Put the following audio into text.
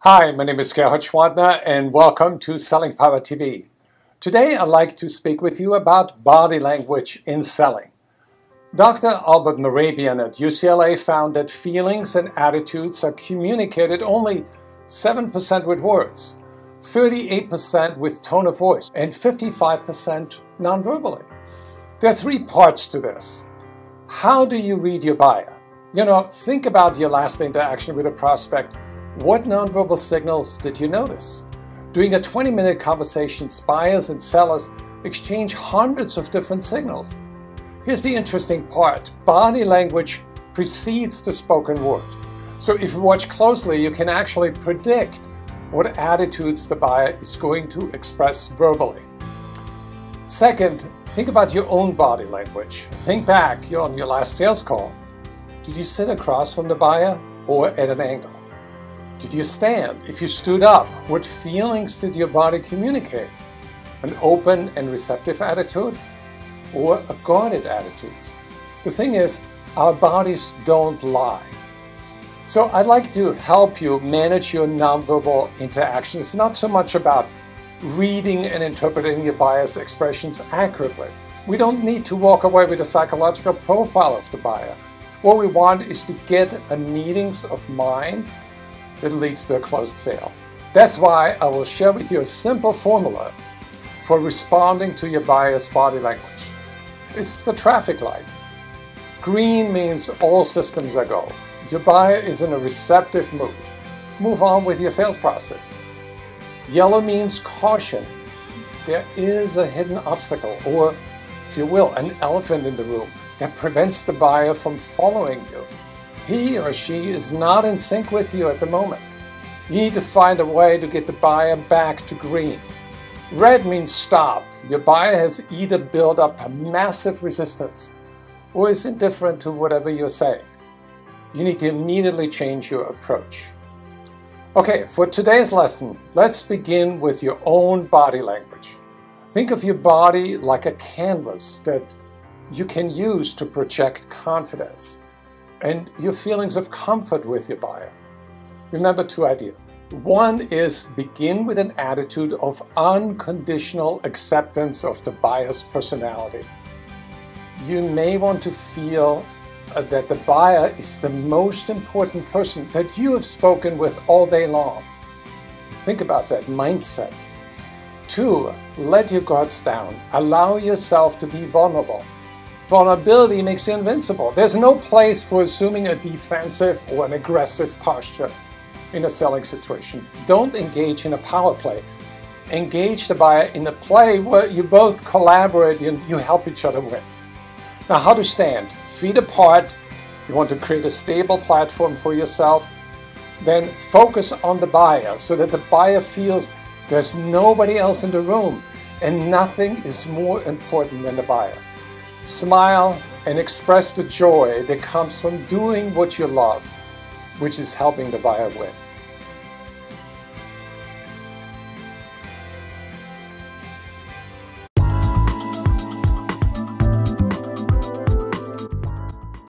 Hi, my name is Gerhard Gschwandtner and welcome to Selling Power TV. Today I'd like to speak with you about body language in selling. Dr. Albert Mehrabian at UCLA found that feelings and attitudes are communicated only 7% with words, 38% with tone of voice, and 55% non-verbally. There are three parts to this. How do you read your buyer? Think about your last interaction with a prospect. What nonverbal signals did you notice? During a 20-minute conversation, buyers and sellers exchange hundreds of different signals. Here's the interesting part. Body language precedes the spoken word. So if you watch closely, you can actually predict what attitudes the buyer is going to express verbally. Second, think about your own body language. Think back on your last sales call. Did you sit across from the buyer or at an angle? Did you stand? If you stood up, what feelings did your body communicate? An open and receptive attitude or a guarded attitude? The thing is, our bodies don't lie. So I'd like to help you manage your nonverbal interaction. It's not so much about reading and interpreting your buyer's expressions accurately. We don't need to walk away with a psychological profile of the buyer. What we want is to get a meetings of mind that leads to a closed sale. That's why I will share with you a simple formula for responding to your buyer's body language. It's the traffic light. Green means all systems are go. Your buyer is in a receptive mood. Move on with your sales process. Yellow means caution. There is a hidden obstacle, or if you will, an elephant in the room that prevents the buyer from following you. He or she is not in sync with you at the moment. You need to find a way to get the buyer back to green. Red means stop. Your buyer has either built up a massive resistance or is indifferent to whatever you're saying. You need to immediately change your approach. Okay, for today's lesson, let's begin with your own body language. Think of your body like a canvas that you can use to project confidence and your feelings of comfort with your buyer. Remember two ideas. One is begin with an attitude of unconditional acceptance of the buyer's personality. You may want to feel that the buyer is the most important person that you have spoken with all day long. Think about that mindset. Two, let your guards down. Allow yourself to be vulnerable. Vulnerability makes you invincible. There's no place for assuming a defensive or an aggressive posture in a selling situation. Don't engage in a power play. Engage the buyer in a play where you both collaborate and you help each other win. Now, how to stand? Feet apart. You want to create a stable platform for yourself. Then focus on the buyer so that the buyer feels there's nobody else in the room and nothing is more important than the buyer. Smile and express the joy that comes from doing what you love, which is helping the buyer win.